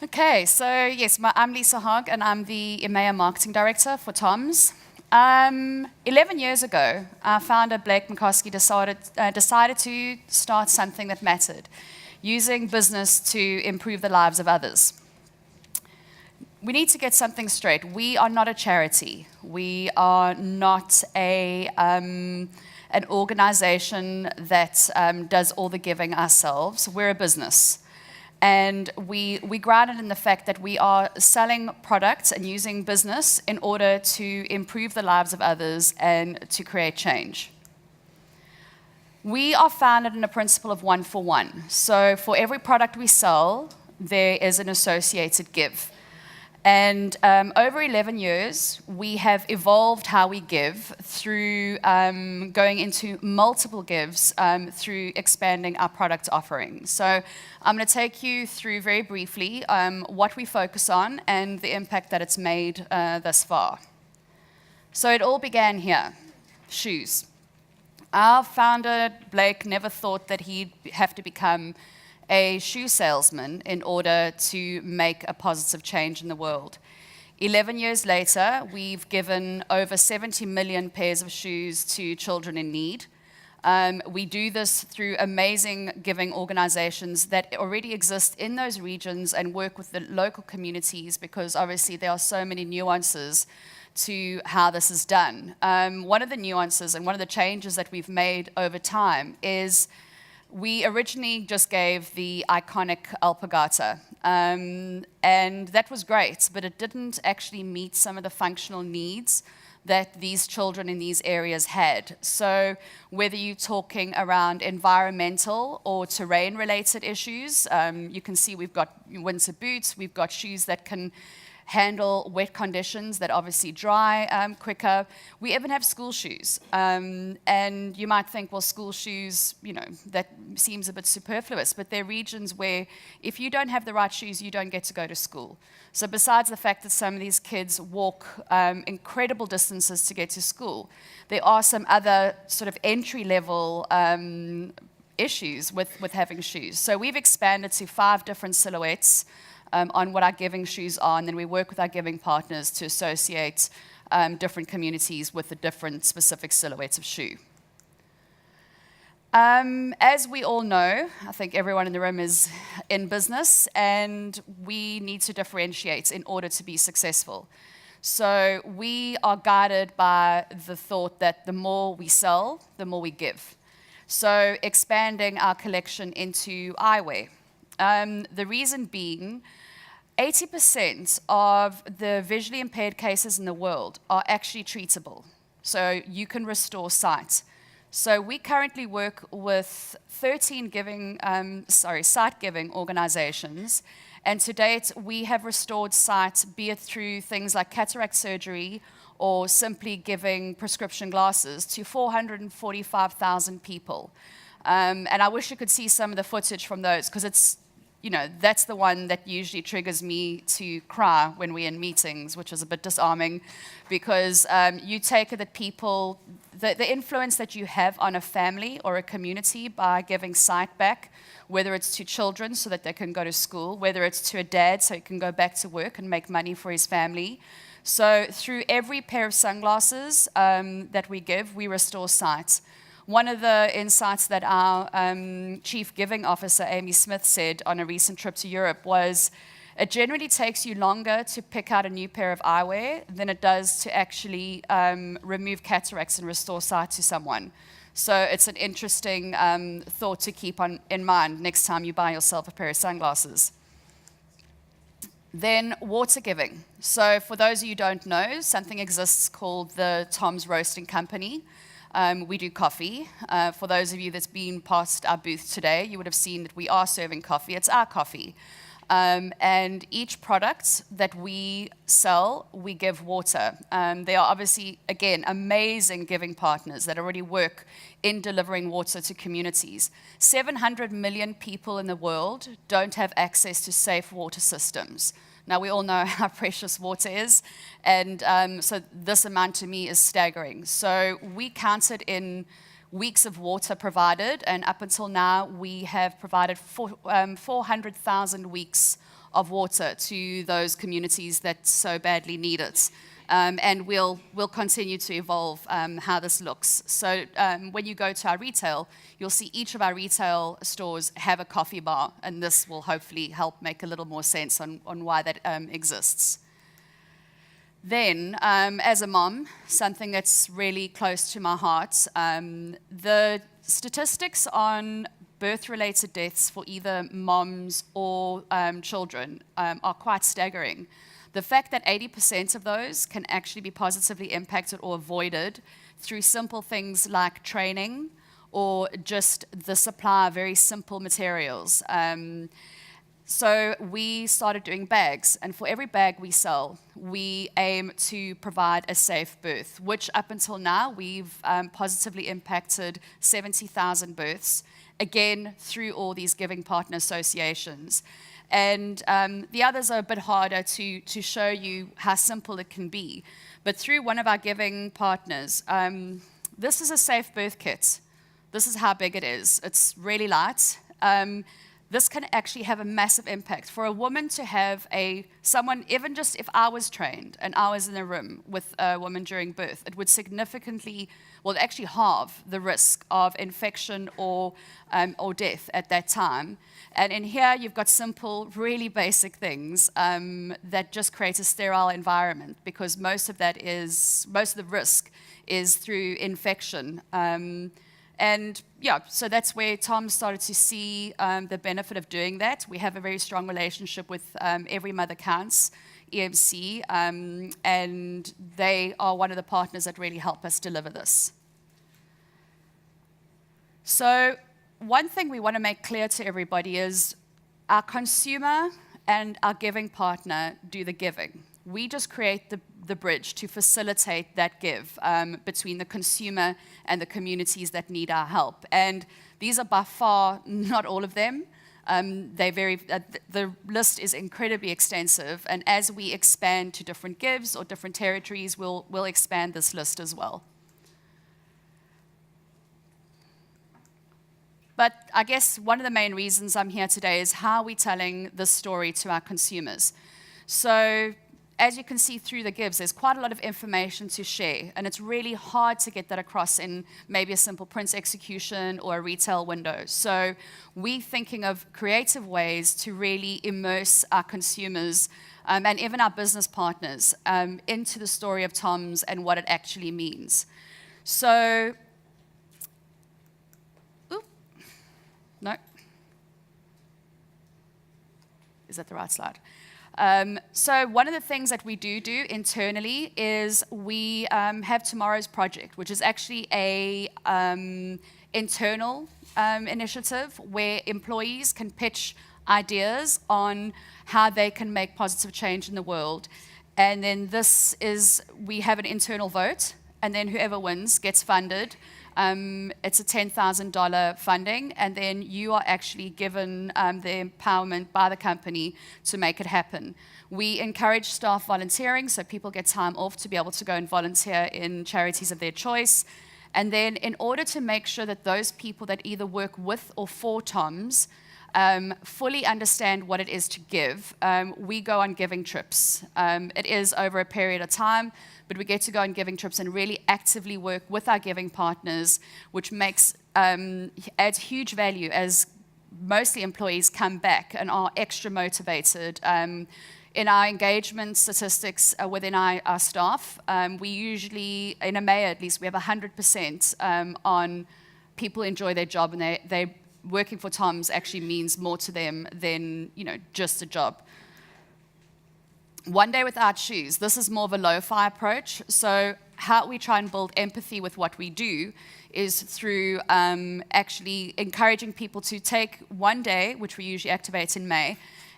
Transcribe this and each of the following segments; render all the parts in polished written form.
Okay, so yes, I'm Lisa Hogg, and I'm the EMEA Marketing Director for TOMS. 11 years ago, our founder, Blake McCoskey, decided to start something that mattered, using business to improve the lives of others. We need to get something straight. We are not a charity. We are not an organization that does all the giving ourselves. We're a business. And we grounded in the fact that we are selling products and using business in order to improve the lives of others and to create change. We are founded in a principle of 1 for 1. So for every product we sell, there is an associated give. And over 11 years, we have evolved how we give through going into multiple gives through expanding our product offering. So I'm going to take you through very briefly what we focus on and the impact that it's made thus far. So it all began here, shoes. Our founder, Blake, never thought that he'd have to become a shoe salesman in order to make a positive change in the world. 11 years later, we've given over 70 million pairs of shoes to children in need. We do this through amazing giving organizations that already exist in those regions and work with the local communities, because obviously there are so many nuances to how this is done. One of the nuances and one of the changes that we've made over time is we originally just gave the iconic alpargata, and that was great, but it didn't actually meet some of the functional needs that these children in these areas had. So whether you're talking around environmental or terrain-related issues, you can see we've got winter boots, we've got shoes that can handle wet conditions that obviously dry quicker. We even have school shoes. And you might think, well, school shoes, that seems a bit superfluous, but there are regions where if you don't have the right shoes, you don't get to go to school. So besides the fact that some of these kids walk incredible distances to get to school, there are some other sort of entry-level issues with having shoes. So we've expanded to 5 different silhouettes on what our giving shoes are, and then we work with our giving partners to associate different communities with the different specific silhouettes of shoe. As we all know, I think everyone in the room is in business, and we need to differentiate in order to be successful. So we are guided by the thought that the more we sell, the more we give. So expanding our collection into eyewear. The reason being, 80% of the visually impaired cases in the world are actually treatable. So you can restore sight. So we currently work with 13 sight-giving organizations, and to date we have restored sight, be it through things like cataract surgery or simply giving prescription glasses, to 445,000 people. And I wish you could see some of the footage from those, because it's that's the one that usually triggers me to cry when we're in meetings, which is a bit disarming, because you take it that people, the influence that you have on a family or a community by giving sight back, whether it's to children so that they can go to school, whether it's to a dad so he can go back to work and make money for his family. So through every pair of sunglasses that we give, we restore sight. One of the insights that our Chief Giving Officer, Amy Smith, said on a recent trip to Europe was, it generally takes you longer to pick out a new pair of eyewear than it does to actually remove cataracts and restore sight to someone. So it's an interesting thought to keep in mind next time you buy yourself a pair of sunglasses. Then water giving. So for those of you who don't know, something exists called the TOMS Roasting Company. We do coffee. For those of you that's been past our booth today, you would have seen that we are serving coffee. It's our coffee. And each product that we sell, we give water. They are obviously, again, amazing giving partners that already work in delivering water to communities. 700 million people in the world don't have access to safe water systems. Now, we all know how precious water is, and so this amount to me is staggering. So we counted in weeks of water provided, and up until now, we have provided 400,000 weeks of water to those communities that so badly need it. And we'll continue to evolve how this looks. So when you go to our retail, you'll see each of our retail stores have a coffee bar, and this will hopefully help make a little more sense on why that exists. Then, as a mom, something that's really close to my heart, the statistics on birth-related deaths for either moms or children are quite staggering. The fact that 80% of those can actually be positively impacted or avoided through simple things like training or just the supply of very simple materials. So we started doing bags, and for every bag we sell, we aim to provide a safe birth, which up until now, we've positively impacted 70,000 births, again, through all these giving partner associations. And the others are a bit harder to show you how simple it can be. But through one of our giving partners, this is a safe birth kit. This is how big it is. It's really light. This can actually have a massive impact. For a woman to have someone, even just if I was trained and I was in a room with a woman during birth, it would significantly, well, actually halve the risk of infection or death at that time. And in here, you've got simple, really basic things that just create a sterile environment, because most of the risk is through infection. And yeah, so that's where TOMS started to see the benefit of doing that. We have a very strong relationship with Every Mother Counts, EMC, and they are one of the partners that really help us deliver this. So one thing we want to make clear to everybody is our consumer and our giving partner do the giving. We just create the bridge to facilitate that give between the consumer and the communities that need our help. And these are by far not all of them. The list is incredibly extensive, and as we expand to different gives or different territories, we'll expand this list as well. But I guess one of the main reasons I'm here today is how are we telling this story to our consumers. So as you can see through the gives, there's quite a lot of information to share, and it's really hard to get that across in maybe a simple print execution or a retail window. So we're thinking of creative ways to really immerse our consumers and even our business partners into the story of TOMS and what it actually means. So, no. Is that the right slide? So one of the things that we do internally is we have Tomorrow's Project, which is actually a internal initiative where employees can pitch ideas on how they can make positive change in the world. And then we have an internal vote, and then whoever wins gets funded. It's a $10,000 funding, and then you are actually given the empowerment by the company to make it happen. We encourage staff volunteering, so people get time off to be able to go and volunteer in charities of their choice. And then in order to make sure that those people that either work with or for TOMS fully understand what it is to give, we go on giving trips. It is over a period of time, but we get to go on giving trips and really actively work with our giving partners, which adds huge value as mostly employees come back and are extra motivated. In our engagement statistics within our staff, we usually, in EMEA at least, we have 100% on people enjoy their job, and they working for TOMS actually means more to them than just a job. One day without shoes. This is more of a lo-fi approach. So how we try and build empathy with what we do is through actually encouraging people to take one day, which we usually activate in May,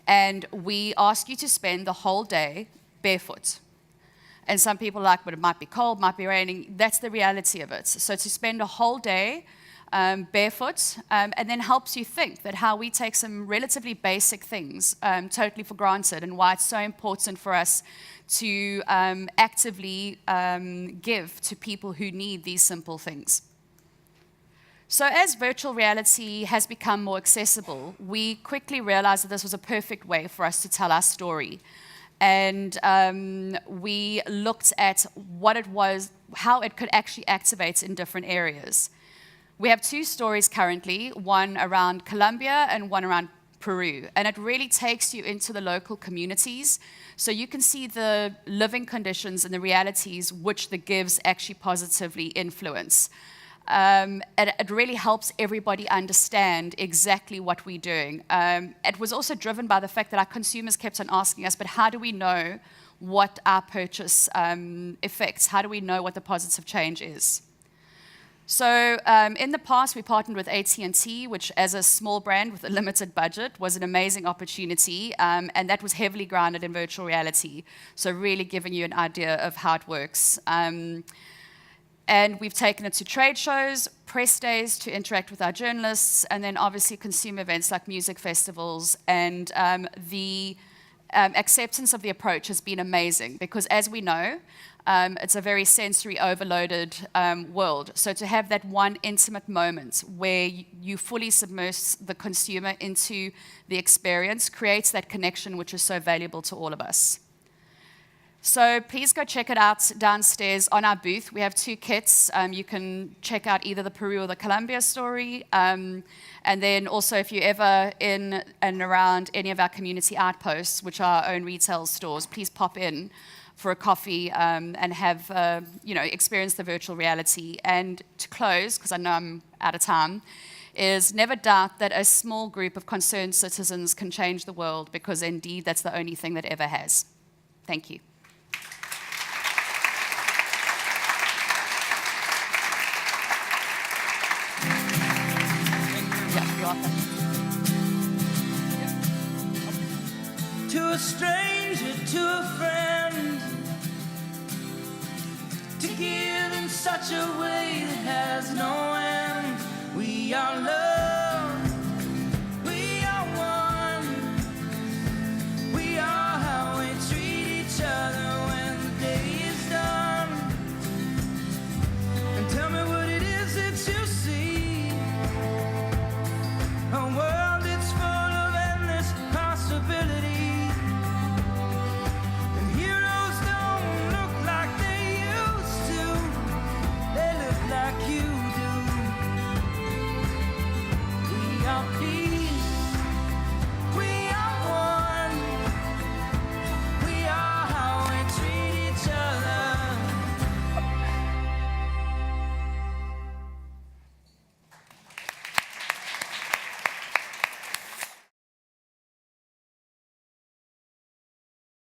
and we ask you to spend the whole day barefoot. And some people are like, but it might be cold, might be raining. That's the reality of it. So to spend a whole day barefoot, and then helps you think that how we take some relatively basic things totally for granted, and why it's so important for us to actively give to people who need these simple things. So as virtual reality has become more accessible, we quickly realized that this was a perfect way for us to tell our story. And we looked at what it was, how it could actually activate in different areas. We have 2 stories currently, one around Colombia and one around Peru. And it really takes you into the local communities, so you can see the living conditions and the realities which the gives actually positively influence. It really helps everybody understand exactly what we're doing. It was also driven by the fact that our consumers kept on asking us, but how do we know what our purchase affects? How do we know what the positive change is? So in the past, we partnered with AT&T, which as a small brand with a limited budget was an amazing opportunity, and that was heavily grounded in virtual reality, so really giving you an idea of how it works. And we've taken it to trade shows, press days to interact with our journalists, and then obviously consumer events like music festivals. And the acceptance of the approach has been amazing because, as we know, it's a very sensory overloaded world. So to have that one intimate moment where you fully submerge the consumer into the experience creates that connection which is so valuable to all of us. So please go check it out downstairs on our booth. We have 2 kits. You can check out either the Peru or the Colombia story. And then also if you're ever in and around any of our community outposts, which are our own retail stores, please pop in for a coffee and have, experience the virtual reality. And to close, because I know I'm out of time, is never doubt that a small group of concerned citizens can change the world, because indeed that's the only thing that ever has. Thank you. To a stranger, to a friend, to give in such a way that has no end. We are loved.